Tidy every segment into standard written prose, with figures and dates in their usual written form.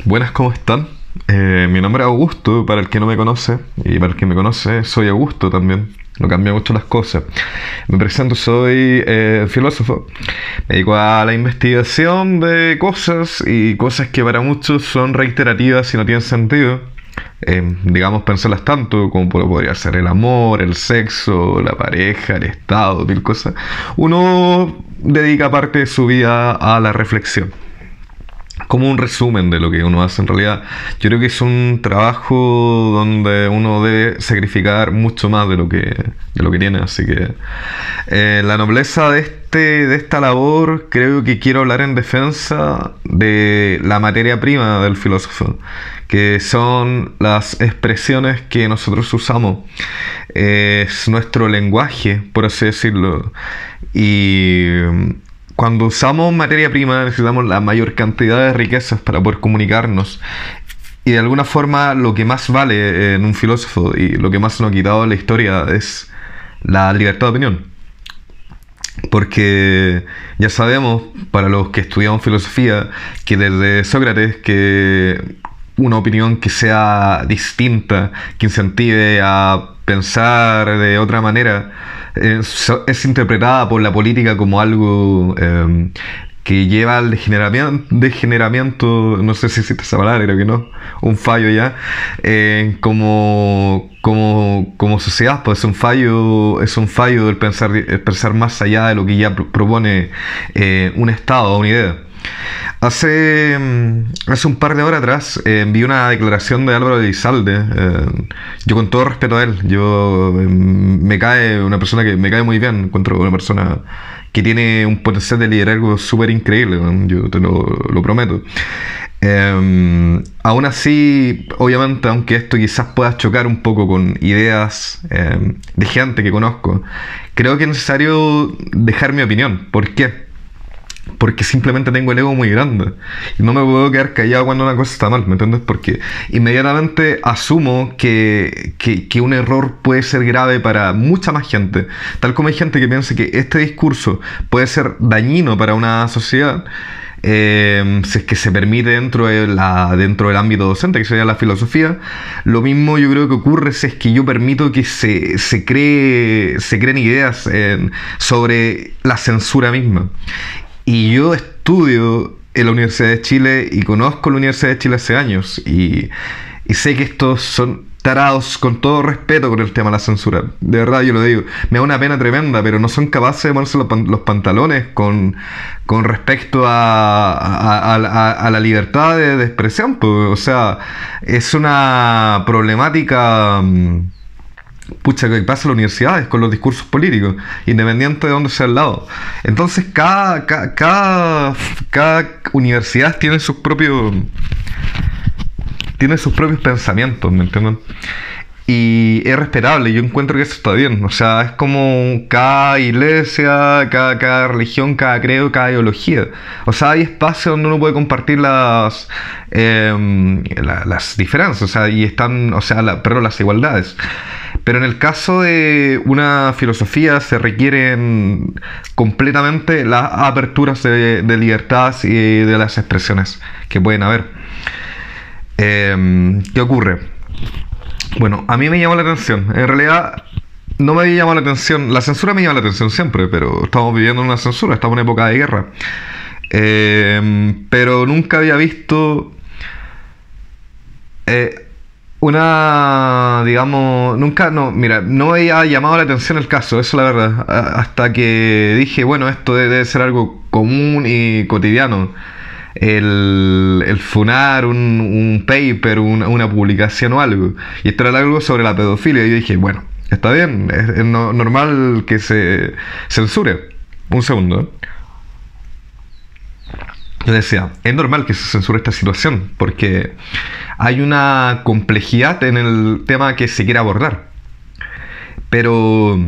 Buenas, ¿cómo están? Mi nombre es Augusto, para el que no me conoce, y para el que me conoce, soy Augusto también. No cambia mucho las cosas. Me presento, soy filósofo. Me dedico a la investigación de cosas y cosas que para muchos son reiterativas y no tienen sentido. Digamos, pensarlas tanto como podría ser el amor, el sexo, la pareja, el estado, mil cosas. Uno dedica parte de su vida a la reflexión como un resumen de lo que uno hace en realidad. Yo creo que es un trabajo donde uno debe sacrificar mucho más de lo que tiene, así que la nobleza de esta labor, creo que quiero hablar en defensa de la materia prima del filósofo, que son las expresiones que nosotros usamos. Es nuestro lenguaje, por así decirlo, y cuando usamos materia prima necesitamos la mayor cantidad de riquezas para poder comunicarnos. Y de alguna forma lo que más vale en un filósofo y lo que más nos ha quitado en la historia es la libertad de opinión. Porque ya sabemos, para los que estudiamos filosofía, que desde Sócrates, que una opinión que sea distinta, que incentive a pensar de otra manera, es interpretada por la política como algo que lleva al degeneramiento, no sé si existe esa palabra, creo que no, un fallo ya, como sociedad, pues es un fallo el pensar más allá de lo que ya propone un Estado o una idea. Hace un par de horas atrás vi una declaración de Álvaro de Elizalde. Yo, con todo respeto a él, me cae una persona que me cae muy bien. Encuentro una persona que tiene un potencial de liderazgo súper increíble, ¿no? Yo te lo prometo. Aún así, obviamente, aunque esto quizás pueda chocar un poco con ideas de gente que conozco, creo que es necesario dejar mi opinión. ¿Por qué? Porque simplemente tengo el ego muy grande y no me puedo quedar callado cuando una cosa está mal, ¿me entiendes? Porque inmediatamente asumo que un error puede ser grave para mucha más gente, tal como hay gente que piensa que este discurso puede ser dañino para una sociedad. Si es que se permite dentro del ámbito docente, que sería la filosofía. Lo mismo yo creo que ocurre si es que yo permito que se creen ideas sobre la censura misma. Y yo estudio en la Universidad de Chile y conozco la Universidad de Chile hace años y sé que estos son tarados, con todo respeto, con el tema de la censura. De verdad, yo lo digo. Me da una pena tremenda, pero no son capaces de ponerse los pantalones con respecto a la libertad de expresión, pues. O sea, es una problemática pucha, que pasa en las universidades con los discursos políticos, independiente de dónde sea el lado. Entonces, cada universidad tiene sus propios pensamientos, ¿me entienden? Y es respetable, yo encuentro que eso está bien. O sea, es como cada iglesia, cada religión, cada credo, cada ideología. O sea, hay espacios donde uno puede compartir las diferencias, o sea, y están, o sea, perdón, las igualdades. Pero en el caso de una filosofía se requieren completamente las aperturas de libertad y de las expresiones que pueden haber. ¿Qué ocurre? Bueno, a mí me llamó la atención. En realidad no me había llamado la atención. La censura me llama la atención siempre, pero estamos viviendo en una censura, estamos en época de guerra. Pero nunca había visto digamos, nunca, no, mira, no me había llamado la atención el caso, eso es la verdad, hasta que dije, bueno, esto debe ser algo común y cotidiano, el funar un paper, una publicación o algo, y esto era algo sobre la pedofilia, y yo dije, bueno, está bien, es normal que se censure. Un segundo, ¿eh? Yo decía, es normal que se censure esta situación, porque hay una complejidad en el tema que se quiere abordar. Pero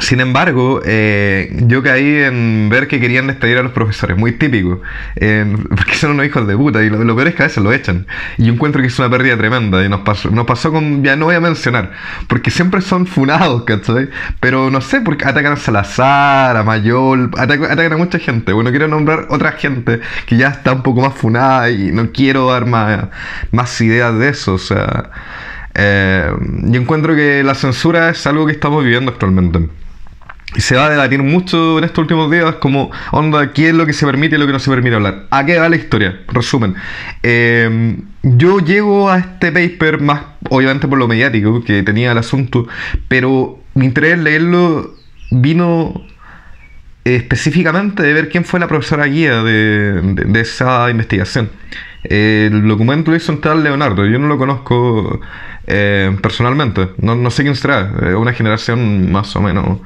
Sin embargo, yo caí en ver que querían despedir a los profesores, muy típico, porque son unos hijos de puta y lo peor es que a veces lo echan. Y yo encuentro que es una pérdida tremenda y nos pasó con, ya no voy a mencionar, porque siempre son funados, ¿cachai? Pero no sé, porque atacan a Salazar, a Mayol, atacan a mucha gente. Bueno, quiero nombrar otra gente que ya está un poco más funada y no quiero dar más ideas de eso, o sea... yo encuentro que la censura es algo que estamos viviendo actualmente. Y se va a debatir mucho en estos últimos días como, onda, qué es lo que se permite y lo que no se permite hablar. ¿A qué va la historia? Resumen. Yo llego a este paper más, obviamente por lo mediático que tenía el asunto, pero mi interés en leerlo vino específicamente de ver quién fue la profesora guía de esa investigación. El documento lo hizo un tal Leonardo, yo no lo conozco personalmente, no sé quién será, una generación más o menos,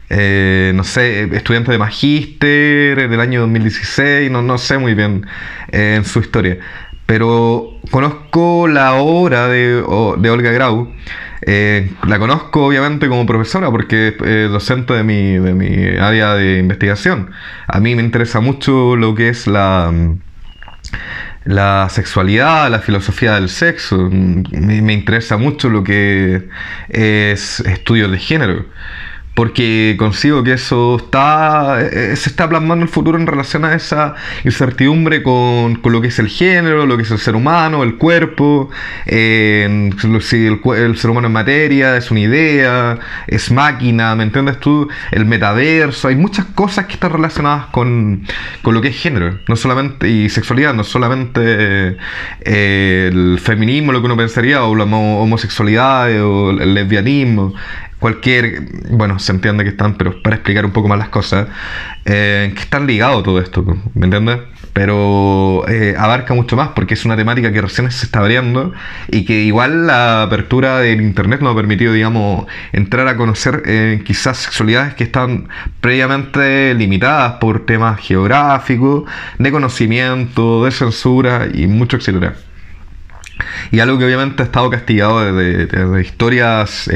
no sé, estudiante de magíster del año 2016, no sé muy bien en su historia, pero conozco la obra de Olga Grau. La conozco obviamente como profesora porque es docente de mi área de investigación. A mí me interesa mucho lo que es la sexualidad, la filosofía del sexo. Me interesa mucho lo que es estudios de género. Porque consigo que eso se está plasmando el futuro en relación a esa incertidumbre con lo que es el género, lo que es el ser humano, el cuerpo, si el ser humano es materia, es una idea, es máquina, ¿me entiendes tú? El metaverso, hay muchas cosas que están relacionadas con lo que es género, no solamente, y sexualidad, no solamente el feminismo, lo que uno pensaría, o la homosexualid o el lesbianismo. Bueno, se entiende que están, pero para explicar un poco más las cosas, que están ligados todo esto, ¿me entiendes? Pero abarca mucho más porque es una temática que recién se está abriendo y que igual la apertura del internet nos ha permitido, digamos, entrar a conocer quizás sexualidades que están previamente limitadas por temas geográficos, de conocimiento, de censura y mucho etcétera. Y algo que obviamente ha estado castigado desde historias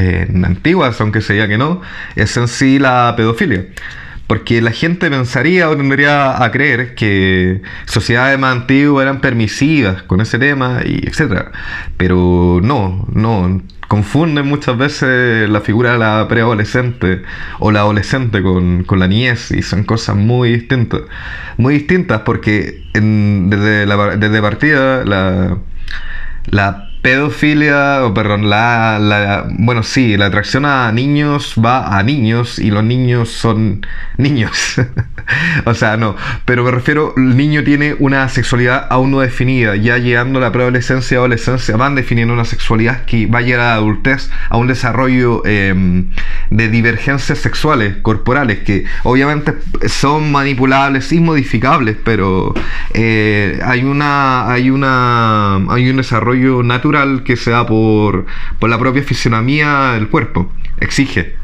antiguas, aunque se diga que no, es en sí la pedofilia. Porque la gente pensaría o tendría a creer que sociedades más antiguas eran permisivas con ese tema, y etcétera. Pero no. Confunden muchas veces la figura de la preadolescente o la adolescente con la niñez, y son cosas muy distintas. Muy distintas porque desde partida la pedofilia, o perdón, bueno, sí, la atracción a niños va a niños y los niños son niños. O sea, no, pero me refiero, el niño tiene una sexualidad aún no definida, ya llegando a la preadolescencia y adolescencia van definiendo una sexualidad que va a llegar a la adultez, a un desarrollo de divergencias sexuales, corporales, que obviamente son manipulables y modificables, pero hay un desarrollo natural que se da por la propia fisionomía del cuerpo, exige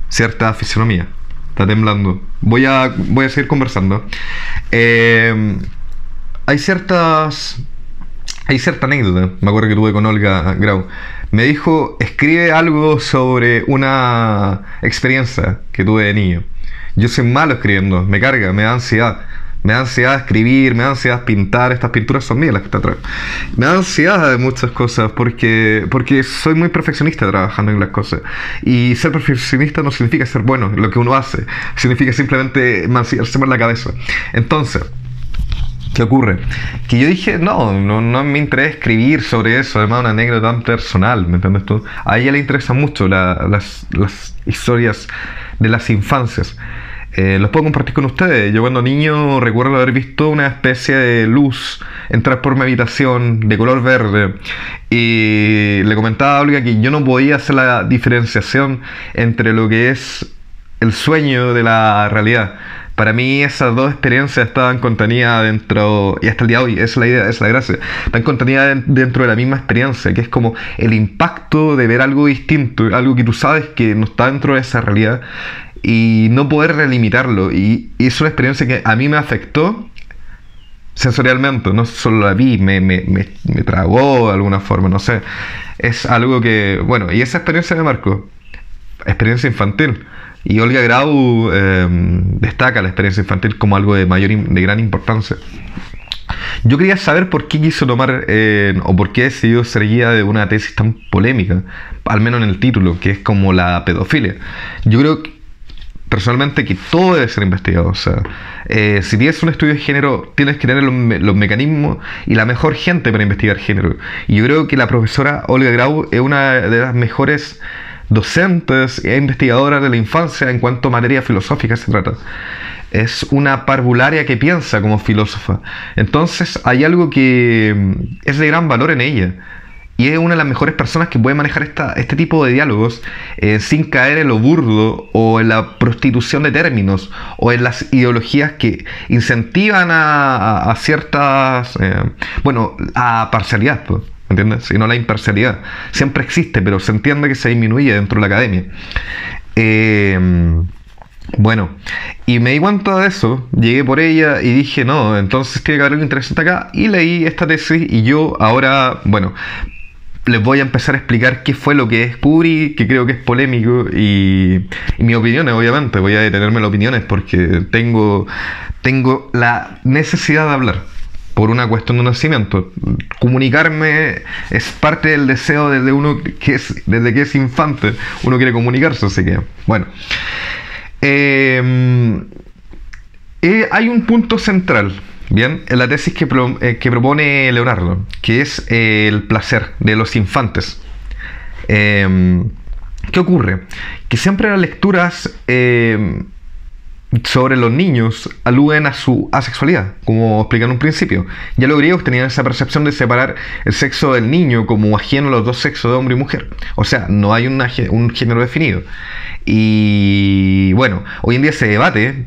cierta fisionomía. Está temblando. Voy a seguir conversando. Hay cierta anécdota, me acuerdo que tuve con Olga Grau. Me dijo, escribe algo sobre una experiencia que tuve de niño. Yo soy malo escribiendo, me carga, me da ansiedad. Me da ansiedad escribir, me da ansiedad pintar. Estas pinturas son mías las que están atrás. Me da ansiedad de muchas cosas porque soy muy perfeccionista trabajando en las cosas. Y ser perfeccionista no significa ser bueno en lo que uno hace. Significa simplemente mancillarse por la cabeza. Entonces, ¿qué ocurre? Que yo dije, no me interesa escribir sobre eso. Además, una anécdota tan personal, ¿me entiendes tú? A ella le interesan mucho las historias de las infancias. Los puedo compartir con ustedes. Yo cuando niño recuerdo haber visto una especie de luz entrar por mi habitación de color verde, y le comentaba a Olga que yo no podía hacer la diferenciación entre lo que es el sueño de la realidad. Para mí esas dos experiencias estaban contenidas dentro, y hasta el día de hoy, esa es la idea, esa es la gracia, están contenidas dentro de la misma experiencia, que es como el impacto de ver algo distinto, algo que tú sabes que no está dentro de esa realidad, y no poder relimitarlo. Y es una experiencia que a mí me afectó sensorialmente, no solo la vi, me tragó de alguna forma, no sé. Es algo que, bueno, y esa experiencia me marcó. experiencia infantil. Y Olga Grau destaca la experiencia infantil como algo de gran importancia. Yo quería saber por qué quiso tomar, o por qué decidió ser guía de una tesis tan polémica, al menos en el título, que es como la pedofilia. Yo creo personalmente que todo debe ser investigado. O sea, si tienes un estudio de género, tienes que tener los mecanismos y la mejor gente para investigar género. Y yo creo que la profesora Olga Grau es una de las mejores docentes e investigadoras de la infancia en cuanto a materia filosófica se trata. Es una parvularia que piensa como filósofa. Entonces hay algo que es de gran valor en ella. Y es una de las mejores personas que puede manejar este tipo de diálogos sin caer en lo burdo o en la prostitución de términos o en las ideologías que incentivan a ciertas... a parcialidad, pues, ¿entiendes? Y no la imparcialidad. Siempre existe, pero se entiende que se disminuye dentro de la academia. Bueno, y me di cuenta de eso, llegué por ella y dije, no, entonces tiene que haber algo interesante acá, y leí esta tesis y yo ahora, bueno, les voy a empezar a explicar qué fue lo que descubrí, que creo que es polémico, y mis opiniones, obviamente, voy a detenerme en las opiniones porque tengo la necesidad de hablar. Por una cuestión de nacimiento. Comunicarme es parte del deseo desde que es infante. Uno quiere comunicarse, así que, bueno. Hay un punto central, bien, en la tesis que propone Leonardo, que es el placer de los infantes. ¿Qué ocurre? Que siempre las lecturas sobre los niños aluden a su asexualidad, como expliqué en un principio. Ya los griegos tenían esa percepción de separar el sexo del niño como ajeno a los dos sexos de hombre y mujer. O sea, no hay un género definido. Y bueno, hoy en día se debate,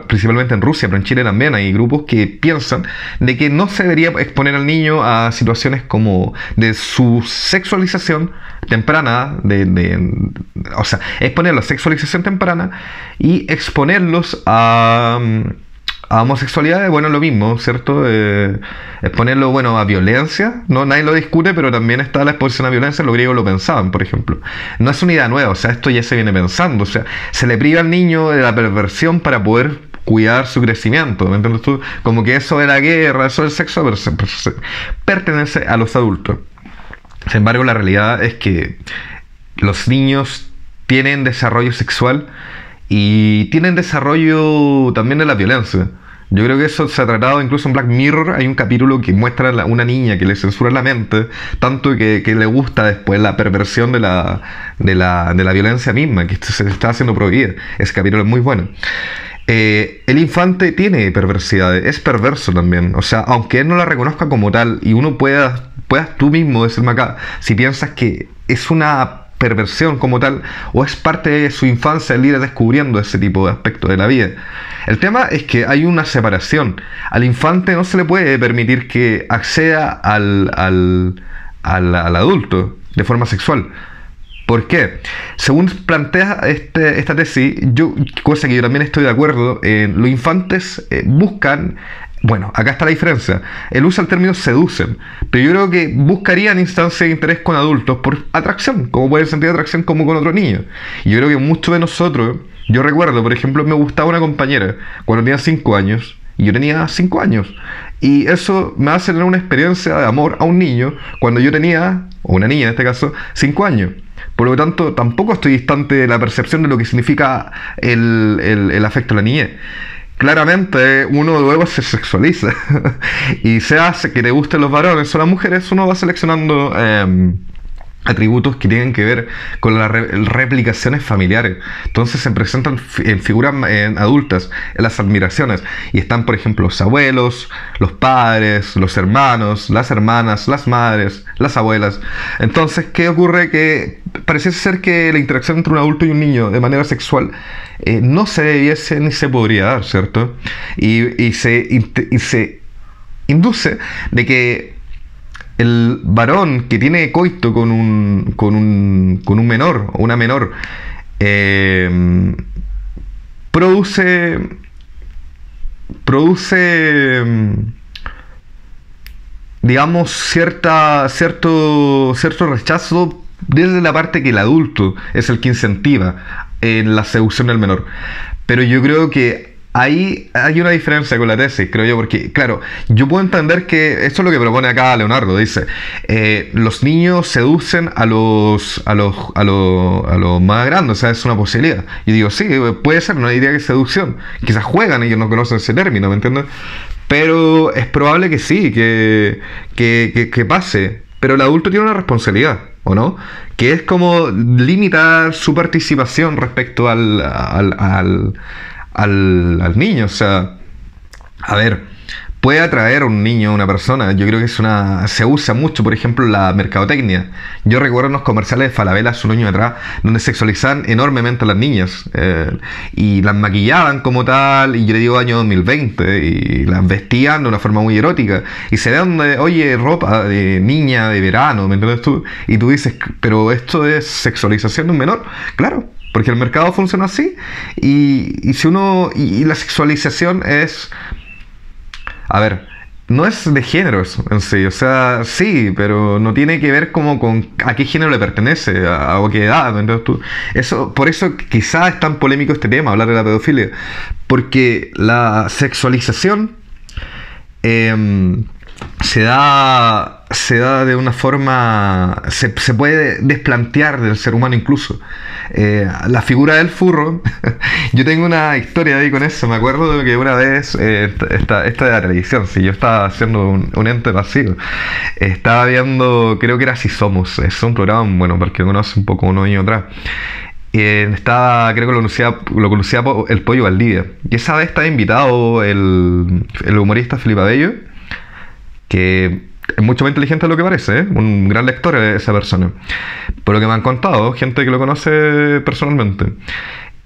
principalmente en Rusia, pero en Chile también hay grupos que piensan de que no se debería exponer al niño a situaciones como de su sexualización temprana, o sea, exponerlo a sexualización temprana y exponerlos a homosexualidad, bueno, lo mismo, ¿cierto? Exponerlo, bueno, a violencia, no, nadie lo discute, pero también está la exposición a violencia, los griegos lo pensaban, por ejemplo. No es una idea nueva, o sea, esto ya se viene pensando, o sea, se le priva al niño de la perversión para poder cuidar su crecimiento, ¿me entiendes tú? Como que eso de la guerra, eso del sexo, pertenece a los adultos. Sin embargo, la realidad es que los niños tienen desarrollo sexual y tienen desarrollo también de la violencia. Yo creo que eso se ha tratado incluso en Black Mirror. Hay un capítulo que muestra a una niña que le censura la mente, tanto que le gusta después la perversión de la violencia misma, que se está haciendo prohibida. Ese capítulo es muy bueno. El infante tiene perversidades, es perverso también. O sea, aunque él no la reconozca como tal y uno puedas tú mismo decirme acá, si piensas que es una perversión como tal o es parte de su infancia el ir descubriendo ese tipo de aspectos de la vida. El tema es que hay una separación. Al infante no se le puede permitir que acceda al adulto de forma sexual. ¿Por qué? Según plantea esta tesis, cosa que yo también estoy de acuerdo, los infantes buscan... Bueno, acá está la diferencia. Él usa el término seducen, pero yo creo que buscarían instancias de interés con adultos por atracción, como puede sentir atracción como con otro niño. Y yo creo que muchos de nosotros, yo recuerdo, por ejemplo, me gustaba una compañera cuando tenía 5 años, y yo tenía 5 años. Y eso me hace tener una experiencia de amor a un niño cuando yo tenía, o una niña en este caso, 5 años. Por lo tanto, tampoco estoy distante de la percepción de lo que significa el afecto a la niñez. Claramente uno luego se sexualiza y se hace que te gusten los varones o las mujeres, uno va seleccionando atributos que tienen que ver con las replicaciones familiares. Entonces se presentan en figuras adultas, en las admiraciones, y están, por ejemplo, los abuelos, los padres, los hermanos, las hermanas, las madres, las abuelas. Entonces, ¿qué ocurre? Que parece ser que la interacción entre un adulto y un niño de manera sexual no se debiese ni se podría dar, ¿cierto? Y se induce de que el varón que tiene coito con un menor o una menor produce digamos cierto rechazo desde la parte que el adulto es el que incentiva en la seducción del menor. Pero yo creo que ahí hay una diferencia con la tesis, creo yo, porque, claro, yo puedo entender que esto es lo que propone acá Leonardo. Dice, los niños seducen a los más grandes, o sea, es una posibilidad. Y digo, sí, puede ser, no diría que es seducción. Quizás juegan, ellos no conocen ese término, ¿me entiendes? Pero es probable que sí, que pase. Pero el adulto tiene una responsabilidad, ¿o no? Que es como limitar su participación respecto al niño. O sea, a ver, puede atraer a un niño, a una persona. Yo creo que se usa mucho, por ejemplo, la mercadotecnia. Yo recuerdo unos comerciales de Falabella hace un año atrás donde sexualizaban enormemente a las niñas, y las maquillaban como tal, y yo le digo año 2020, y las vestían de una forma muy erótica, y se ven, oye, ropa de niña de verano, ¿me entiendes tú? Y tú dices, pero esto es sexualización de un menor. Claro, porque el mercado funciona así, y si uno, y la sexualización es, a ver, no es de género eso en sí, o sea, sí, pero no tiene que ver como con a qué género le pertenece, a qué edad, entonces tú, eso, por eso quizás es tan polémico este tema, hablar de la pedofilia, porque la sexualización se da de una forma, se puede desplantear del ser humano incluso. La figura del furro, yo tengo una historia ahí con eso. Me acuerdo de que una vez, esta de la televisión, si yo estaba haciendo un ente pasivo, estaba viendo, creo que era Si Somos, es un programa, bueno, porque conoce un poco unos años atrás. Creo que lo conocía el Pollo Valdivia, y esa vez estaba invitado el humorista Felipe Abello, que es mucho más inteligente de lo que parece, ¿eh? Un gran lector es esa persona, por lo que me han contado gente que lo conoce personalmente.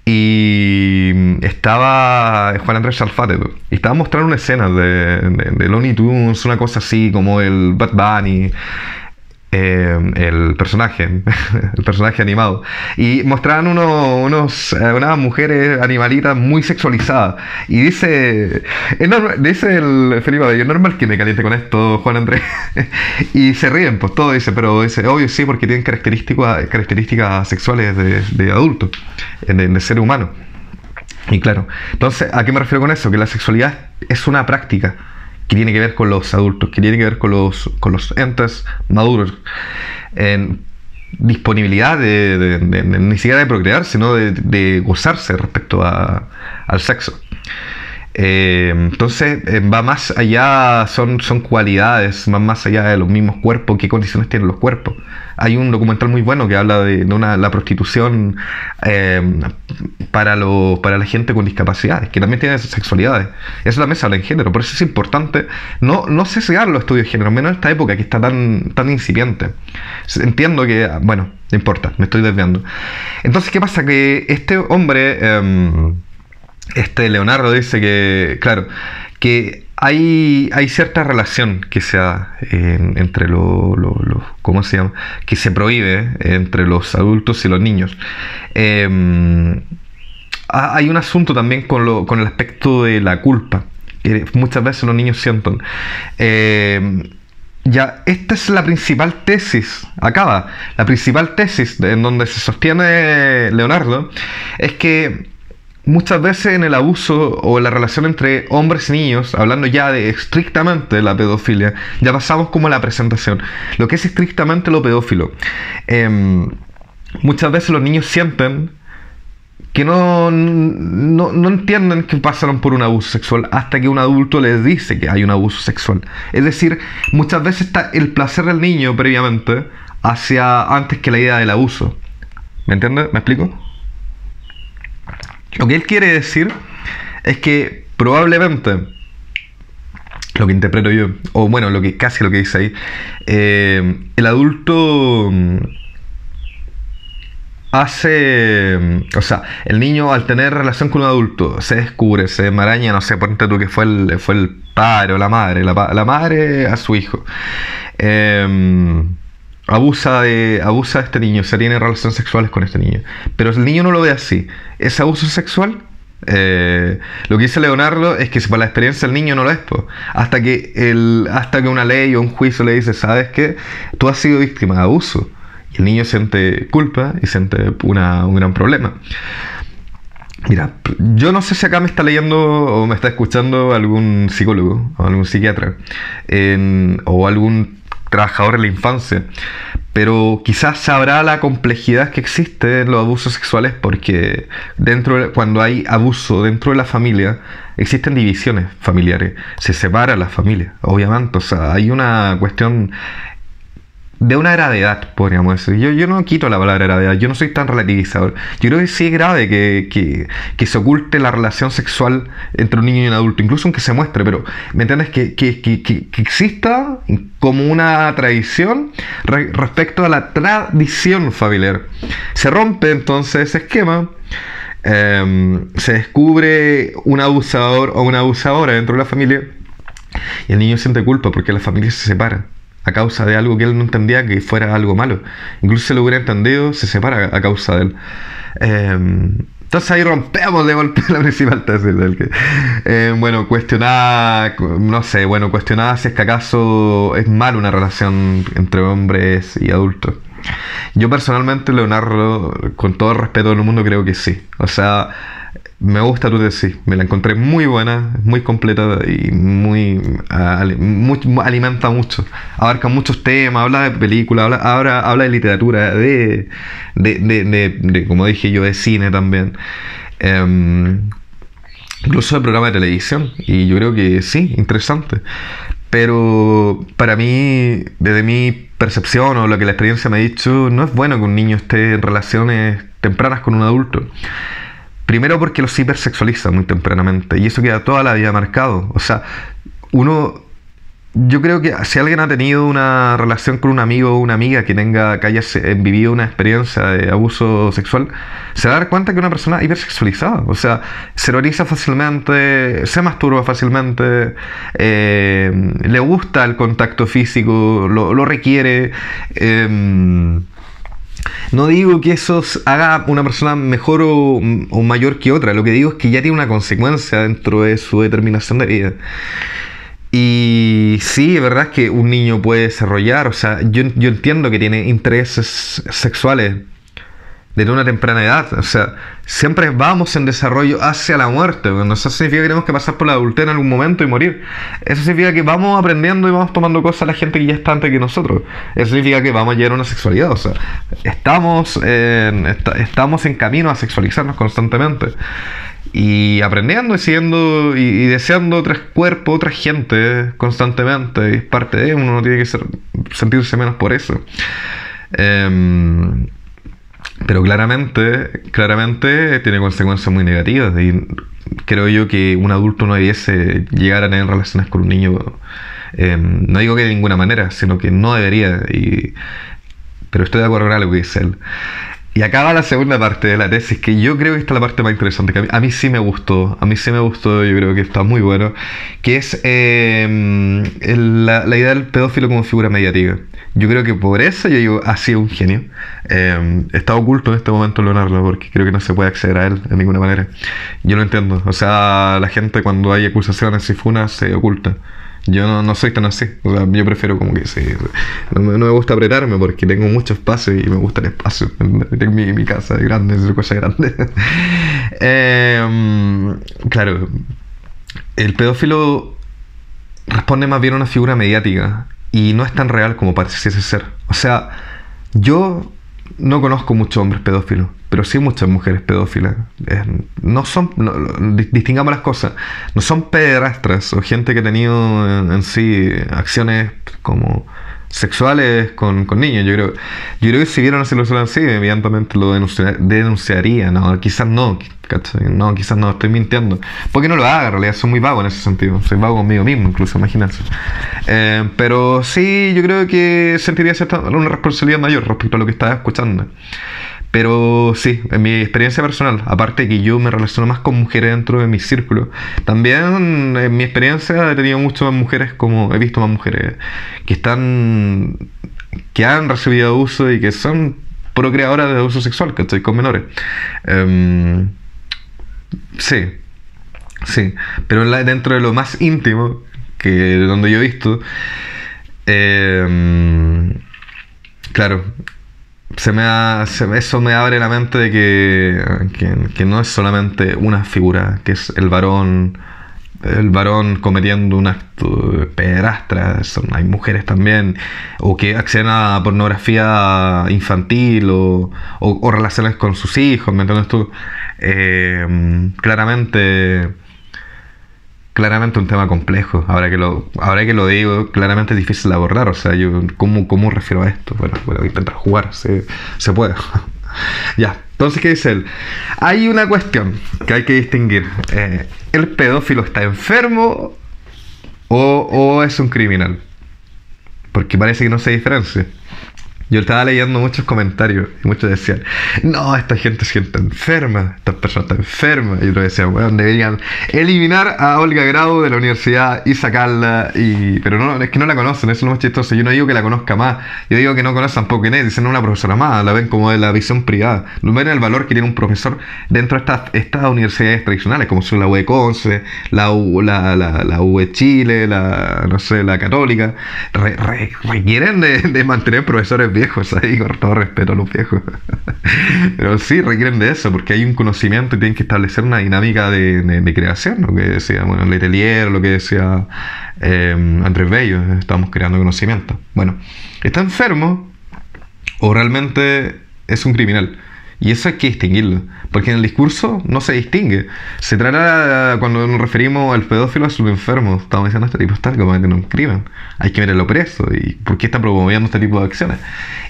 Y estaba Juan Andrés Salfate, y estaba mostrando una escena de Looney Tunes, una cosa así como el Bad Bunny, el personaje animado, y mostraban unas mujeres animalitas muy sexualizadas, y dice el Felipe Abello, es normal que me caliente con esto, Juan Andrés. Y se ríen, pues todo dice, pero dice, obvio sí, porque tienen características sexuales de adulto, de ser humano. Y claro, entonces, ¿a qué me refiero con eso? Que la sexualidad es una práctica que tiene que ver con los adultos, que tiene que ver con los entes maduros, en disponibilidad ni siquiera de procrear, sino de gozarse respecto al sexo. Entonces va más allá, son cualidades, van más allá de los mismos cuerpos, qué condiciones tienen los cuerpos. Hay un documental muy bueno que habla de la prostitución para la gente con discapacidades, que también tiene sexualidades. Eso también se habla en género, por eso es importante no sesgar los estudios de género, menos en esta época que está tan incipiente. Entiendo que, bueno, no importa, me estoy desviando. Entonces, ¿qué pasa? Que este hombre, Leonardo, dice que, claro, que hay cierta relación que se da entre ¿cómo se llama? Que se prohíbe entre los adultos y los niños. Hay un asunto también con el aspecto de la culpa, que muchas veces los niños sienten. Ya, esta es la principal tesis, la principal tesis en donde se sostiene Leonardo, es que muchas veces en el abuso o en la relación entre hombres y niños, hablando ya de estrictamente la pedofilia, ya pasamos como a la presentación, lo que es estrictamente lo pedófilo. Muchas veces los niños sienten que no entienden que pasaron por un abuso sexual hasta que un adulto les dice que hay un abuso sexual. Es decir, muchas veces está el placer del niño previamente antes que la idea del abuso. ¿Me entiendes? ¿Me explico? Lo que él quiere decir es que probablemente, lo que interpreto yo, o bueno, casi lo que dice ahí, el adulto o sea, el niño al tener relación con un adulto se descubre, se enmaraña, no sé, ponte tú que fue el padre o la madre a su hijo. Abusa de este niño, se tiene relaciones sexuales con este niño, pero el niño no lo ve así. ¿Es abuso sexual? Lo que dice Leonardo es que para la experiencia del niño no lo es, hasta que una ley o un juicio le dice, ¿sabes qué? Tú has sido víctima de abuso, Y el niño siente culpa y siente un gran problema. Mira, yo no sé si acá me está leyendo o me está escuchando algún psicólogo o algún psiquiatra o algún trabajador en la infancia, pero quizás sabrá la complejidad que existe en los abusos sexuales, porque cuando hay abuso dentro de la familia existen divisiones familiares, se separa la familia, obviamente, o sea, hay una cuestión de una gravedad, podríamos decir. Yo no quito la palabra gravedad, yo no soy tan relativizador. Yo creo que sí es grave que se oculte la relación sexual entre un niño y un adulto, incluso aunque se muestre, pero ¿me entiendes? Que exista como una tradición respecto a la tradición familiar. Se rompe entonces ese esquema. Se descubre un abusador o una abusadora dentro de la familia y el niño siente culpa porque la familia se separa a causa de algo que él no entendía que fuera algo malo. Incluso si lo hubiera entendido, se separa a causa de él. Entonces ahí rompemos de golpe la principal tesis del que... bueno, cuestionaba si es que acaso es mal una relación entre hombres y adultos. Yo personalmente, Leonardo, con todo el respeto del mundo, creo que sí. O sea, me gusta tu tesis, me la encontré muy buena, muy completa y alimenta mucho, abarca muchos temas, habla de películas, habla de literatura, como dije yo, de cine también, incluso de programas de televisión, y yo creo que sí, interesante. Pero para mí, desde mi percepción o lo que la experiencia me ha dicho, no es bueno que un niño esté en relaciones tempranas con un adulto. Primero porque los hipersexualiza muy tempranamente y eso queda toda la vida marcado. O sea, yo creo que si alguien ha tenido una relación con un amigo o una amiga que haya vivido una experiencia de abuso sexual, se va a dar cuenta que es una persona hipersexualizada. O sea, se erotizza fácilmente, se masturba fácilmente, le gusta el contacto físico, lo requiere. No digo que eso haga una persona mejor o mayor que otra. Lo que digo es que ya tiene una consecuencia dentro de su determinación de vida. Y sí, es verdad que un niño puede desarrollar, o sea, yo entiendo que tiene intereses sexuales desde una temprana edad. O sea, siempre vamos en desarrollo hacia la muerte. Bueno, eso significa que tenemos que pasar por la adultez en algún momento y morir. Eso significa que vamos aprendiendo y vamos tomando cosas a la gente que ya está antes que nosotros. Eso significa que vamos a llegar a una sexualidad. O sea, estamos en camino a sexualizarnos constantemente. Y aprendiendo y siguiendo y deseando otros cuerpos, otra gente constantemente. Y es parte de uno, no tiene que sentirse menos por eso. Pero claramente tiene consecuencias muy negativas. Y creo yo que un adulto no debiese llegar a tener relaciones con un niño. No digo que de ninguna manera, sino que no debería. Pero estoy de acuerdo con algo que dice él. Y acaba la segunda parte de la tesis, que yo creo que esta es la parte más interesante, que a mí sí me gustó, yo creo que está muy bueno, que es la idea del pedófilo como figura mediática. Yo creo que por eso yo digo, ha sido un genio. Está oculto en este momento Leonardo, porque creo que no se puede acceder a él de ninguna manera. Yo lo entiendo, o sea, la gente cuando hay acusaciones y funas se oculta. Yo no soy tan así, o sea, yo prefiero como que sí, no me gusta apretarme porque tengo mucho espacio y me gusta el espacio. Tengo mi casa grande, es cosa grande. Claro, el pedófilo responde más bien a una figura mediática y no es tan real como pareciese ser. O sea, yo no conozco muchos hombres pedófilos, pero sí muchas mujeres pedófilas. Distingamos las cosas. No son pederastras o gente que ha tenido en sí acciones como sexuales con niños. Yo creo que si vieron una situación así, evidentemente lo denunciaría. No, quizás no. ¿Cachai? No, quizás no, estoy mintiendo. Porque no lo haga, en realidad soy muy vago en ese sentido. Soy vago conmigo mismo, incluso, imagínense. Pero sí, yo creo que sentiría una responsabilidad mayor respecto a lo que estaba escuchando. Pero sí, en mi experiencia personal, aparte de que yo me relaciono más con mujeres dentro de mi círculo, también en mi experiencia he tenido muchas más mujeres, he visto más mujeres que han recibido abuso y que son procreadoras de abuso sexual, ¿cachai? Con menores. Sí, pero dentro de lo más íntimo, que donde yo he visto, claro, eso me abre la mente de que no es solamente una figura, que es el varón cometiendo un acto pederastra, hay mujeres también, o que acceden a pornografía infantil o relaciones con sus hijos, ¿me entiendes tú? Claramente un tema complejo. Ahora que lo digo, claramente es difícil de abordar. O sea, yo, ¿cómo refiero a esto? Bueno, intentar jugar, se puede. Ya, entonces, ¿qué dice él? Hay una cuestión que hay que distinguir. ¿El pedófilo está enfermo o es un criminal? Porque parece que no se diferencia. Yo estaba leyendo muchos comentarios y muchos decían, no, esta gente se siente enferma, esta persona está enferma. Y otros decían, bueno, deberían eliminar a Olga Grau de la universidad y sacarla. Pero no, es que no la conocen, eso es lo más chistoso. Yo no digo que la conozca más, yo digo que no conocen tampoco Inés, dicen no una profesora más, la ven como de la visión privada. No ven el valor que tiene un profesor dentro de estas universidades tradicionales, como son la UE Conce, la UE Chile, no sé, la Católica. Requieren de mantener profesores viejos ahí, con todo respeto a los viejos. Pero sí, requieren de eso, porque hay un conocimiento y tienen que establecer una dinámica de creación, lo que decía, bueno, Letelier, lo que decía Andrés Bello, estamos creando conocimiento. Bueno, ¿está enfermo o realmente es un criminal? Y eso hay que distinguirlo, porque en el discurso no se distingue. Se trata, cuando nos referimos al pedófilo, a un enfermo. Estamos diciendo, este tipo está cometiendo un crimen, hay que meterlo preso. ¿Y por qué está promoviendo este tipo de acciones?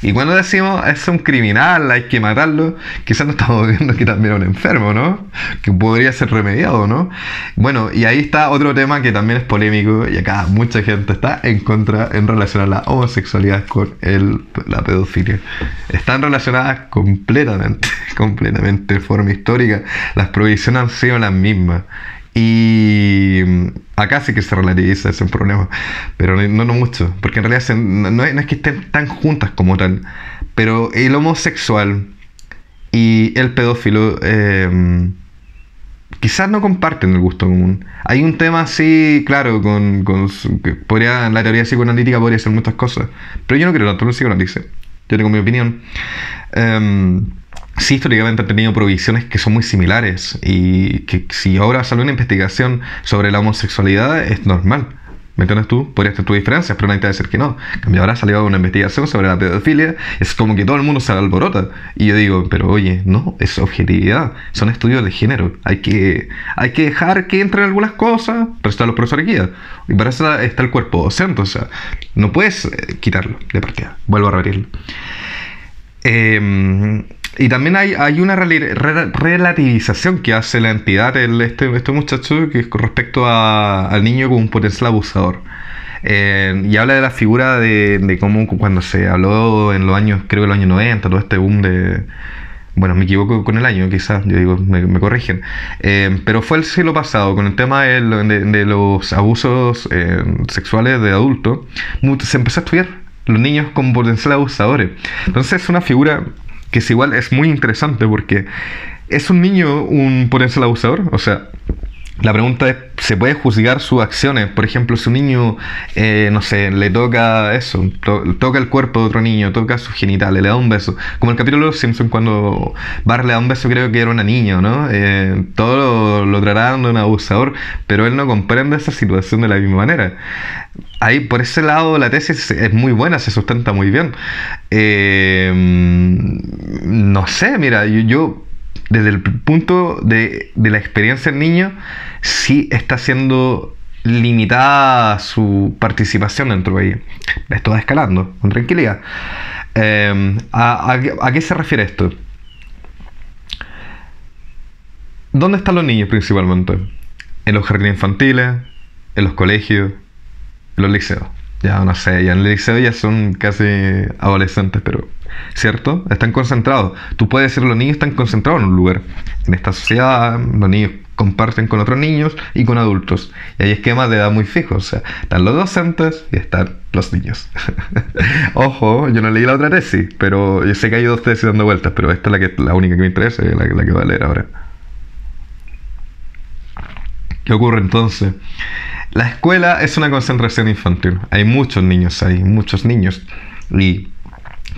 Y cuando decimos, es un criminal, hay que matarlo, quizás no estamos viendo que también es un enfermo, ¿no? Que podría ser remediado, ¿no? Bueno, y ahí está otro tema que también es polémico, y acá mucha gente está en contra en relacionar la homosexualidad con la pedofilia. Están relacionadas completamente de forma histórica. Las prohibiciones han sido las mismas. Y acá sí que se relativiza ese problema, pero no mucho, porque en realidad no es que estén tan juntas como tal, pero el homosexual y el pedófilo quizás no comparten el gusto común. Hay un tema así, claro, que la teoría psicoanalítica podría ser muchas cosas, pero yo no creo tanto en el psicoanálisis. Yo tengo mi opinión. Sí, históricamente han tenido prohibiciones que son muy similares y que si ahora sale una investigación sobre la homosexualidad es normal. ¿Me entiendes tú? Podrías tener tus diferencias, pero nadie te va a decir que no. En cambio, ahora salió una investigación sobre la pedofilia, es como que todo el mundo se alborota. Y yo digo, pero oye, no, es objetividad, son estudios de género. Hay que dejar que entren algunas cosas, pero están los profesores guías. Y para eso está el cuerpo docente, o sea, no puedes quitarlo de partida. Vuelvo a repetirlo. Y también hay una relativización que hace la entidad, este muchacho, que es con respecto al niño como un potencial abusador. Y habla de la figura de cómo cuando se habló en los años, creo que los años 90, todo este boom de... Bueno, me equivoco con el año, quizás, yo digo, me corrigen. Pero fue el siglo pasado, con el tema de los abusos sexuales de adultos, se empezó a estudiar los niños como potenciales abusadores. Entonces es una figura que es muy interesante porque ¿es un niño un potencial abusador? O sea, la pregunta es, ¿se puede juzgar sus acciones? Por ejemplo, si un niño, no sé, le toca eso, toca el cuerpo de otro niño, toca sus genitales, le da un beso. Como el capítulo de Los Simpsons, cuando Bart le da un beso, creo que era una niña, ¿no? Todo lo trataron de un abusador, pero él no comprende esa situación de la misma manera. Ahí, por ese lado, la tesis es muy buena, se sustenta muy bien. No sé, mira, yo desde el punto de la experiencia del niño, sí está siendo limitada su participación dentro de ella. Esto va escalando, con tranquilidad. ¿A qué se refiere esto? ¿Dónde están los niños principalmente? En los jardines infantiles, en los colegios, en los liceos. Ya no sé, ya en el liceo ya son casi adolescentes, pero ¿cierto? Están concentrados. Tú puedes decir, los niños están concentrados en un lugar. En esta sociedad, los niños comparten con otros niños y con adultos. Y hay esquemas de edad muy fijos. O sea, están los docentes y están los niños. Ojo, yo no leí la otra tesis, pero yo sé que hay dos tesis dando vueltas, pero esta es la única que me interesa y la que voy a leer ahora. ¿Qué ocurre entonces? La escuela es una concentración infantil. Hay muchos niños ahí, muchos niños. Y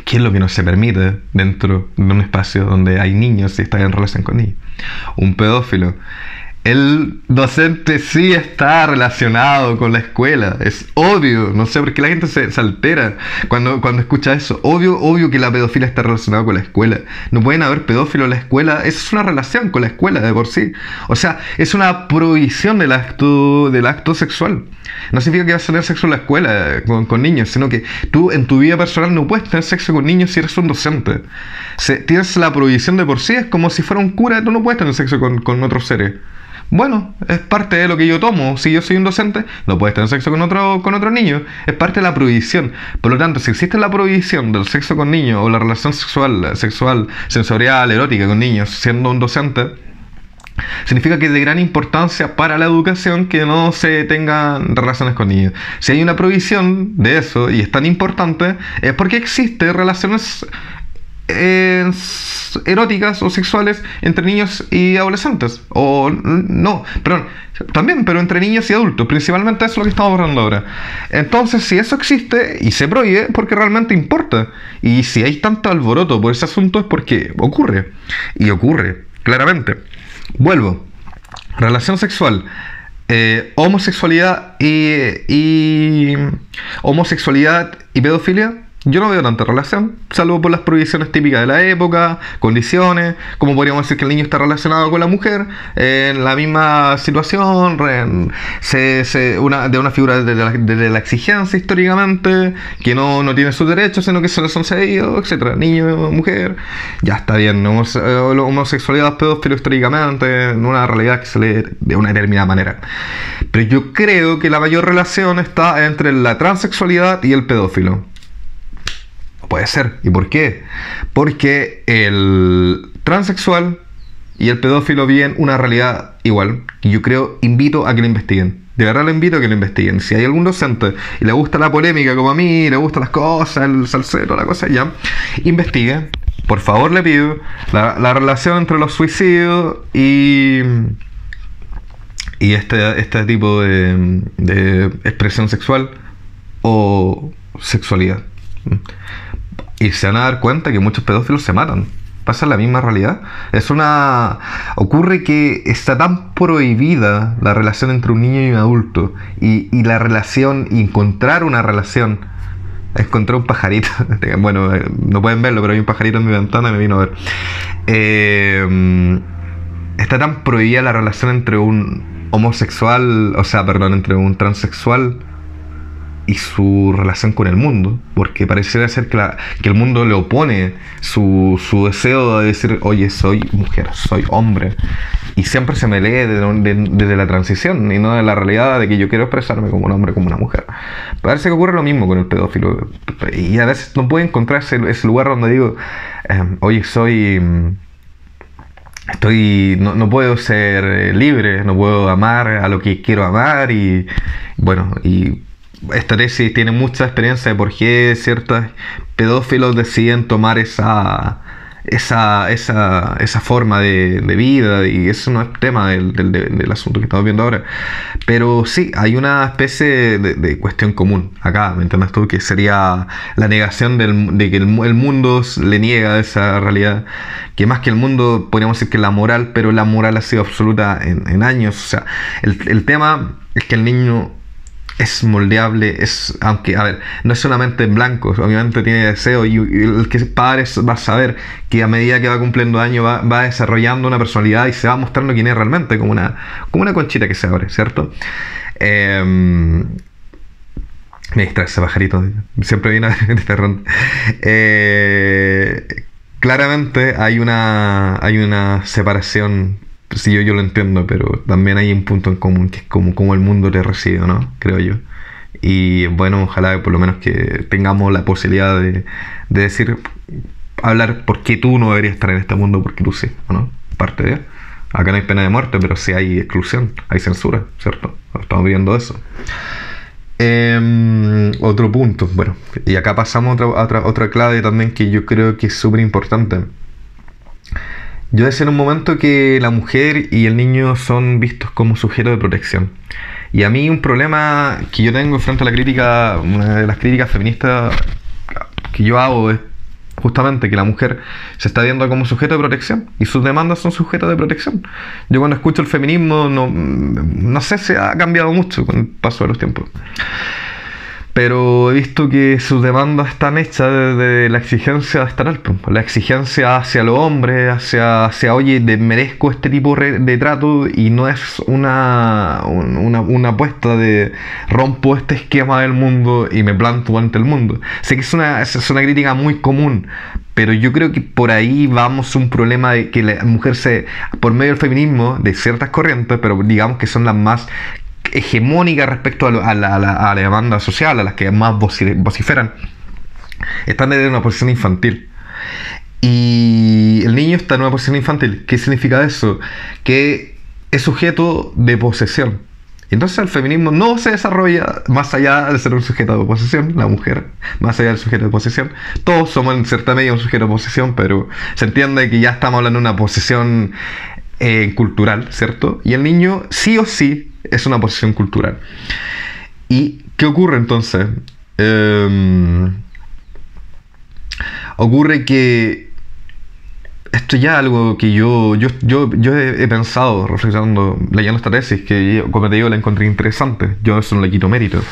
¿Qué es lo que no se permite dentro de un espacio donde hay niños y están en relación con niños? Un pedófilo. El docente sí está relacionado con la escuela, es obvio, no sé por qué la gente se altera cuando escucha eso. Obvio que la pedofilia está relacionada con la escuela. No pueden haber pedófilos en la escuela, eso es una relación con la escuela de por sí. O sea, es una prohibición del acto sexual. No significa que vas a tener sexo en la escuela con niños, sino que tú en tu vida personal no puedes tener sexo con niños si eres un docente. Tienes la prohibición de por sí, es como si fuera un cura, tú no puedes tener sexo con otros seres. Bueno, es parte de lo que yo tomo. Si yo soy un docente, no puedes tener sexo con otro niño. Es parte de la prohibición. Por lo tanto, si existe la prohibición del sexo con niños o la relación sexual, sensorial, erótica con niños, siendo un docente, significa que es de gran importancia para la educación que no se tengan relaciones con niños. Si hay una prohibición de eso y es tan importante, es porque existe relaciones eróticas o sexuales entre niños y adolescentes, o no, perdón, también, pero entre niños y adultos, principalmente eso es lo que estamos hablando ahora. Entonces, si eso existe y se prohíbe, porque realmente importa, y si hay tanto alboroto por ese asunto es porque ocurre, y ocurre, claramente. Vuelvo, relación sexual, homosexualidad y pedofilia. Yo no veo tanta relación, salvo por las prohibiciones típicas de la época, condiciones, como podríamos decir que el niño está relacionado con la mujer, en la misma situación, de una figura de la exigencia históricamente, que no tiene sus derechos, sino que se les son cedidos, etc. Niño, mujer, ya está bien, homosexualidad, pedófilo históricamente, en una realidad que se lee de una determinada manera. Pero yo creo que la mayor relación está entre la transexualidad y el pedófilo. Puede ser. ¿Y por qué? Porque el transexual y el pedófilo viven una realidad igual. Y yo invito a que lo investiguen. De verdad lo invito a que lo investiguen. Si hay algún docente y le gusta la polémica como a mí, le gustan las cosas, el salsero, la cosa ya, investigue. Por favor le pido la relación entre los suicidios y este tipo de expresión sexual o sexualidad. Y se van a dar cuenta que muchos pedófilos se matan. Pasa la misma realidad. Ocurre que está tan prohibida la relación entre un niño y un adulto. Y la relación, encontrar una relación. Encontré un pajarito. Bueno, no pueden verlo, pero hay un pajarito en mi ventana y me vino a ver. Está tan prohibida la relación entre un entre un transexual y su relación con el mundo, porque pareciera ser que el mundo le opone su deseo de decir, oye, soy mujer, soy hombre, y siempre se me lee desde la transición y no de la realidad de que yo quiero expresarme como un hombre, como una mujer. Parece que ocurre lo mismo con el pedófilo, y a veces no puedo encontrar ese lugar donde digo, oye, no puedo ser libre, no puedo amar a lo que quiero amar, y bueno, y esta tesis tiene mucha experiencia de por qué ciertos pedófilos deciden tomar esa forma de vida, y eso no es tema del asunto que estamos viendo ahora. Pero sí, hay una especie de cuestión común acá, ¿me entiendes tú? Que sería la negación de que el mundo le niega esa realidad, que más que el mundo podríamos decir que la moral, pero la moral ha sido absoluta en años. O sea, el tema es que el niño es moldeable, aunque, a ver, no es solamente en blanco, obviamente tiene deseo, y el que es padre va a saber que a medida que va cumpliendo años va desarrollando una personalidad y se va mostrando quién es realmente, como una conchita que se abre, ¿cierto? Me distrae ese pajarito, siempre viene de este ronda. Claramente hay una separación. Sí, yo lo entiendo, pero también hay un punto en común, que es como el mundo te recibe, ¿no? Creo yo. Y bueno, ojalá por lo menos que tengamos la posibilidad de hablar por qué tú no deberías estar en este mundo, porque tú sí, ¿no? Parte de. Acá no hay pena de muerte, pero sí hay exclusión, hay censura, ¿cierto? Estamos viendo eso. Otro punto, bueno, y acá pasamos a otra clave también que yo creo que es súper importante. Yo decía en un momento que la mujer y el niño son vistos como sujetos de protección. Y a mí un problema que yo tengo frente a la crítica, una de las críticas feministas que yo hago es justamente que la mujer se está viendo como sujeto de protección y sus demandas son sujetos de protección. Yo cuando escucho el feminismo no sé si ha cambiado mucho con el paso de los tiempos, pero he visto que sus demandas están hechas desde la exigencia estatal, la exigencia hacia los hombres, hacia oye, merezco este tipo de trato, y no es una apuesta de rompo este esquema del mundo y me planto ante el mundo. Sé que es una crítica muy común, pero yo creo que por ahí vamos a un problema de que la mujer por medio del feminismo, de ciertas corrientes, pero digamos que son las más hegemónica respecto a la demanda social, a las que más vociferan, están en una posición infantil. Y el niño está en una posición infantil. ¿Qué significa eso? Que es sujeto de posesión. Entonces el feminismo no se desarrolla más allá de ser un sujeto de posesión, la mujer, más allá del sujeto de posesión. Todos somos en cierta medida un sujeto de posesión, pero se entiende que ya estamos hablando de una posesión cultural, ¿cierto? Y el niño sí o sí es una posición cultural. ¿Y qué ocurre entonces? Ocurre que esto ya es algo que yo he pensado, reflexionando, leyendo esta tesis, que como te digo la encontré interesante, yo eso no le quito mérito,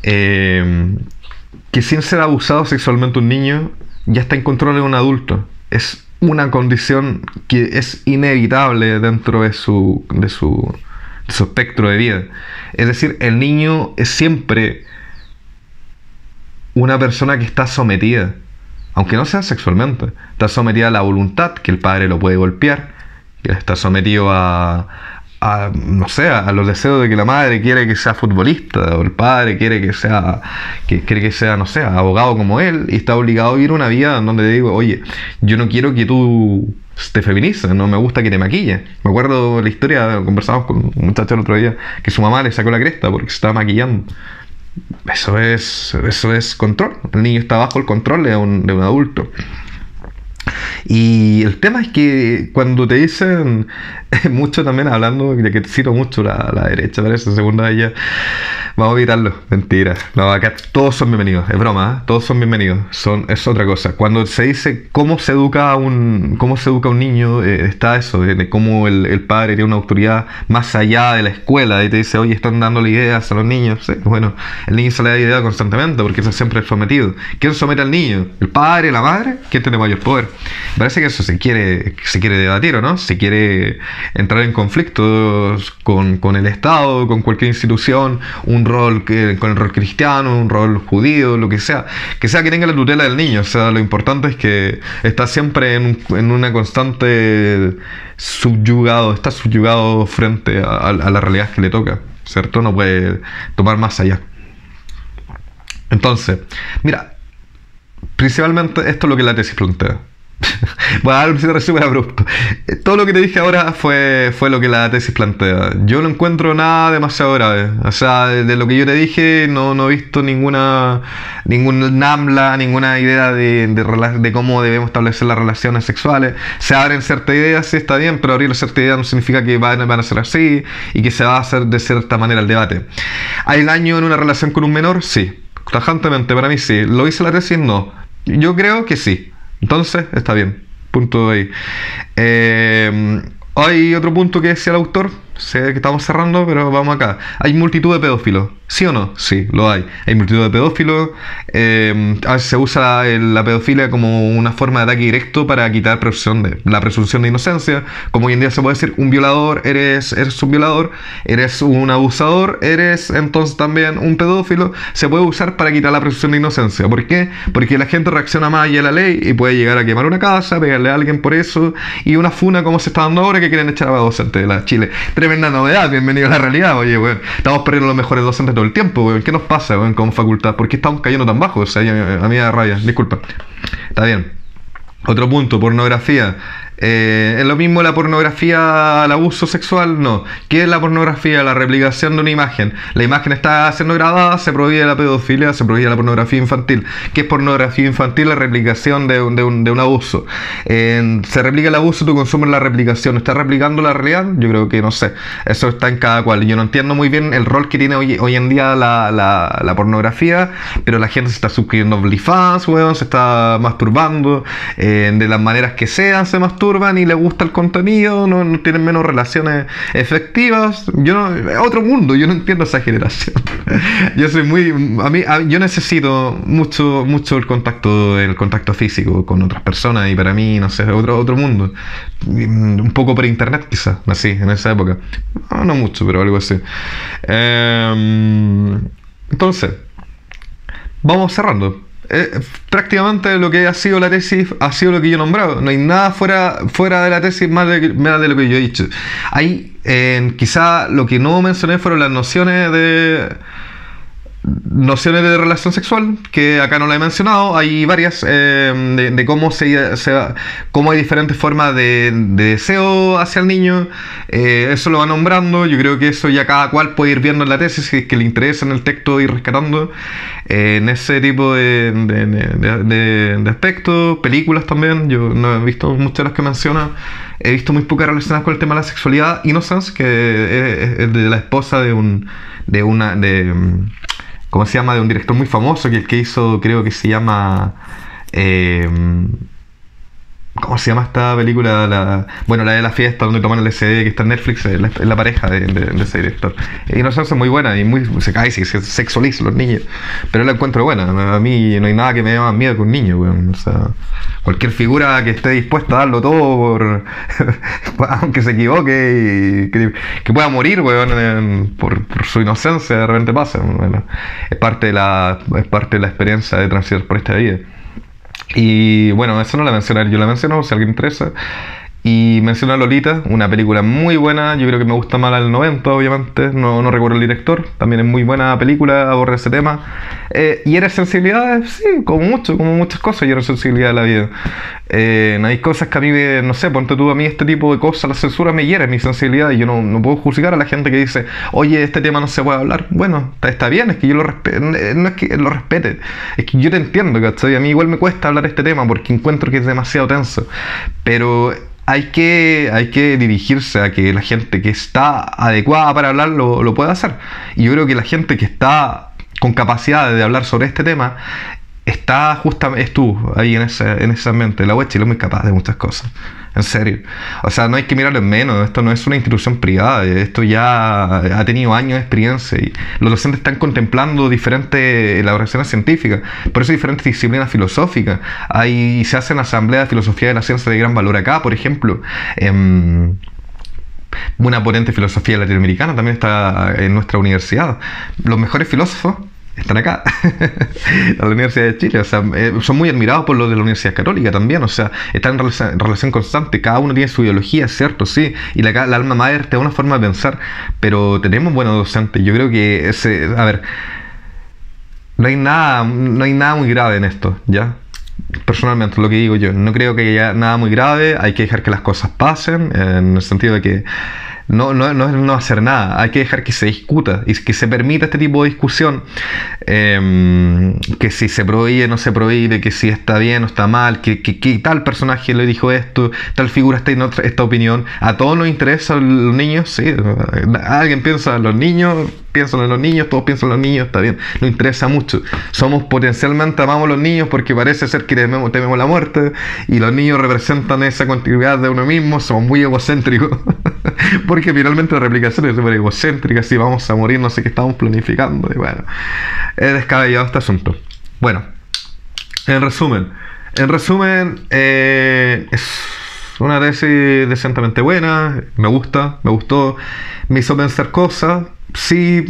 que sin ser abusado sexualmente un niño ya está en control de un adulto. Es una condición que es inevitable dentro de su espectro de vida. Es decir, el niño es siempre una persona que está sometida, aunque no sea sexualmente, está sometida a la voluntad, que el padre lo puede golpear, que está sometido a no sé, a los deseos de que la madre quiere que sea futbolista, o el padre quiere que sea, no sé, abogado como él, y está obligado a vivir una vida en donde le digo, oye, yo no quiero que tú te feminices, no me gusta que te maquilles. Me acuerdo la historia, conversamos con un muchacho el otro día, que su mamá le sacó la cresta porque se estaba maquillando. Eso es control. El niño está bajo el control de un adulto. Y el tema es que cuando te dicen, mucho también hablando, de que te cito mucho la derecha, parece, segunda de ella, vamos a evitarlo, mentira, no, acá todos son bienvenidos, es broma, ¿eh? Todos son bienvenidos, es otra cosa. Cuando se dice cómo se educa a un niño, está eso, de cómo el padre tiene una autoridad más allá de la escuela, y te dice, oye, están dándole ideas a los niños, ¿sí? Bueno, el niño se le da ideas constantemente, porque eso siempre es sometido. ¿Quién somete al niño? ¿El padre, la madre? ¿Quién tiene mayor poder? Parece que eso se quiere debatir, ¿o no? Se quiere entrar en conflictos con el Estado, con cualquier institución, con el rol cristiano, un rol judío, lo que sea que tenga la tutela del niño. O sea, lo importante es que está siempre en una constante está subyugado frente a la realidad que le toca, ¿cierto? No puede tomar más allá. Entonces, mira, principalmente esto es lo que la tesis plantea. Voy a dar un cierre súper abrupto. Todo lo que te dije ahora fue lo que la tesis plantea. Yo no encuentro nada demasiado grave. O sea, de lo que yo te dije, no he visto ningún NAMLA, ninguna idea de cómo debemos establecer las relaciones sexuales. Se abren ciertas ideas, sí, está bien, pero abrir ciertas ideas no significa que van a ser así y que se va a hacer de cierta manera el debate. ¿Hay daño en una relación con un menor? Sí. Tajantemente, para mí sí. ¿Lo dice la tesis? No. Yo creo que sí. Entonces, está bien. Punto de ahí. Hay otro punto que decía el autor. Sé que estamos cerrando, pero vamos acá. ¿Hay multitud de pedófilos? ¿Sí o no? Sí, lo hay. Hay multitud de pedófilos. A veces se usa la pedofilia como una forma de ataque directo para quitar la presunción de inocencia. Como hoy en día se puede decir, un violador, eres un violador, eres un abusador, eres entonces también un pedófilo. Se puede usar para quitar la presunción de inocencia. ¿Por qué? Porque la gente reacciona más allá de la ley y puede llegar a quemar una casa, pegarle a alguien por eso. Y una funa como se está dando ahora, que quieren echar a docentes de la Chile. Tremenda novedad, bienvenido a la realidad. Oye, weón, estamos perdiendo los mejores docentes todo el tiempo, weón. ¿Qué nos pasa, weón, como facultad? ¿Por qué estamos cayendo tan bajo? O sea, a mí me da rabia, disculpa. Está bien. Otro punto, pornografía. ¿Es lo mismo la pornografía al abuso sexual? No. ¿Qué es la pornografía? La replicación de una imagen. La imagen está siendo grabada, se prohíbe la pedofilia, se prohíbe la pornografía infantil. ¿Qué es pornografía infantil? La replicación de un abuso. Se replica el abuso, tú consumes la replicación. ¿Estás replicando la realidad? Yo creo que no sé. Eso está en cada cual. Yo no entiendo muy bien el rol que tiene hoy en día la pornografía, pero la gente se está suscribiendo a OnlyFans, weón, se está masturbando de las maneras que sean, se masturban y le gusta el contenido, no tienen menos relaciones efectivas. Otro mundo, yo no entiendo esa generación. Yo soy yo necesito mucho el contacto físico con otras personas, y para mí, no sé, otro mundo. Un poco por internet quizás, así, en esa época. No mucho, pero algo así. Entonces, vamos cerrando. Prácticamente lo que ha sido la tesis ha sido lo que yo he nombrado. No hay nada fuera de la tesis más de lo que yo he dicho. Quizá lo que no mencioné fueron las nociones de relación sexual, que acá no la he mencionado. Hay varias, de cómo cómo hay diferentes formas de deseo hacia el niño. Eso lo va nombrando. Yo creo que eso ya cada cual puede ir viendo en la tesis, si es que le interesa en el texto, ir rescatando en ese tipo de aspectos. Películas también, yo no he visto muchas de las que menciona. He visto muy pocas relacionadas con el tema de la sexualidad. Innocence, que es de la esposa de ¿cómo se llama? De un director muy famoso, que hizo, creo que se llama... ¿cómo se llama esta película? La de la fiesta donde toman el LSD, que está en Netflix, es la pareja de ese director. Inocencia es muy buena y se sexualiza los niños, pero la encuentro buena. A mí no hay nada que me dé más miedo que un niño, weón. O sea, cualquier figura que esté dispuesta a darlo todo aunque se equivoque y que pueda morir, weón, por su inocencia, de repente pasa. Bueno, es parte de la experiencia de transitar por esta vida. Y bueno, eso no la mencioné, yo la menciono si a alguien interesa. Y menciono a Lolita, una película muy buena. Yo creo que me gusta más la del 90, obviamente. No recuerdo el director. También es muy buena película, aborda ese tema. Y era sensibilidad, sí, como muchas cosas. Y era sensibilidad de la vida. Hay cosas que a mí, no sé, ponte tú, a mí este tipo de cosas, la censura me hiere mi sensibilidad. Y yo no puedo juzgar a la gente que dice, oye, este tema no se puede hablar. Bueno, está bien, es que yo lo respeto. No es que lo respete, es que yo te entiendo, ¿cachai? A mí igual me cuesta hablar este tema porque encuentro que es demasiado tenso. Pero hay que dirigirse a que la gente que está adecuada para hablar lo pueda hacer. Y yo creo que la gente que está con capacidad de hablar sobre este tema está justamente, es tú, ahí en esa mente. La web Chile es muy capaz de muchas cosas. En serio. O sea, no hay que mirarlo en menos. Esto no es una institución privada. Esto ya ha tenido años de experiencia. Y los docentes están contemplando diferentes elaboraciones científicas. Por eso hay diferentes disciplinas filosóficas. Se hacen asambleas de filosofía de la ciencia de gran valor acá, por ejemplo. Una potente filosofía latinoamericana también está en nuestra universidad. Los mejores filósofos están acá, en la Universidad de Chile. O sea, son muy admirados por los de la Universidad Católica también. O sea, están en relación constante. Cada uno tiene su ideología, ¿cierto? Sí. Y la alma mater te da una forma de pensar. Pero tenemos buenos docentes. Yo creo que a ver, no hay nada muy grave en esto, ¿ya? Personalmente, lo que digo yo, no creo que haya nada muy grave. Hay que dejar que las cosas pasen, en el sentido de que no es no hacer nada. Hay que dejar que se discuta y que se permita este tipo de discusión, que si se prohíbe, no se prohíbe, que si está bien o está mal, que tal personaje le dijo esto, tal figura está en esta opinión. A todos nos interesan los niños, sí. Alguien piensa en los niños, piensan en los niños, todos piensan en los niños, está bien, nos interesa mucho. Somos potencialmente, amamos a los niños porque parece ser que tememos la muerte, y los niños representan esa continuidad de uno mismo. Somos muy egocéntricos porque finalmente la replicación es súper egocéntrica. Si vamos a morir, no sé qué estamos planificando. Y bueno, es descabellado este asunto. Bueno, en resumen, es una tesis decentemente buena. Me gustó, me hizo pensar cosas. Sí,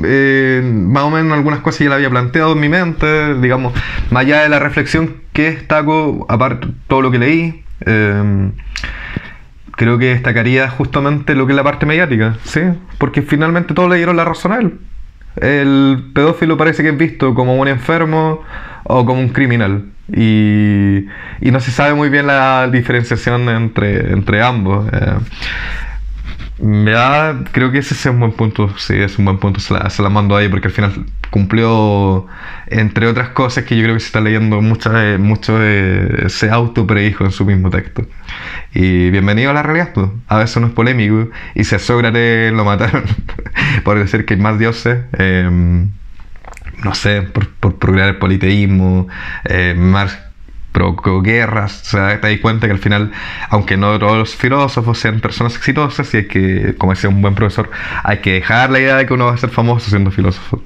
más o menos algunas cosas ya las había planteado en mi mente, digamos, más allá de la reflexión que destaco, aparte de todo lo que leí. Creo que destacaría justamente lo que es la parte mediática, ¿sí? Porque finalmente todos le dieron la razón a él. El pedófilo parece que es visto como un enfermo o como un criminal. Y y no se sabe muy bien la diferenciación entre ambos. Ya, creo que ese es un buen punto, sí, es un buen punto, se la mando ahí porque al final cumplió, entre otras cosas que yo creo que se está leyendo mucho se auto predijo en su mismo texto. Y bienvenido a la realidad, pues. A veces no es polémico, y si a Sócrates lo mataron por decir que hay más dioses, no sé, por procrear el politeísmo, Marx provocó guerras, o sea, te das cuenta que al final, aunque no todos los filósofos sean personas exitosas, y hay que, como decía un buen profesor, hay que dejar la idea de que uno va a ser famoso siendo filósofo.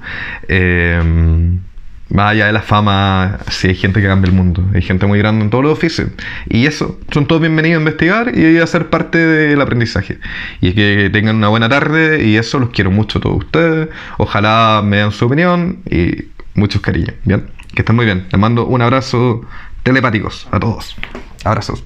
Más allá de la fama, sí hay gente que cambia el mundo, hay gente muy grande en todos los oficios, y eso, son todos bienvenidos a investigar y a ser parte del aprendizaje. Y que tengan una buena tarde, y eso, los quiero mucho a todos ustedes, ojalá me den su opinión, y muchos cariños, ¿bien? Que estén muy bien, les mando un abrazo telepáticos a todos, abrazos.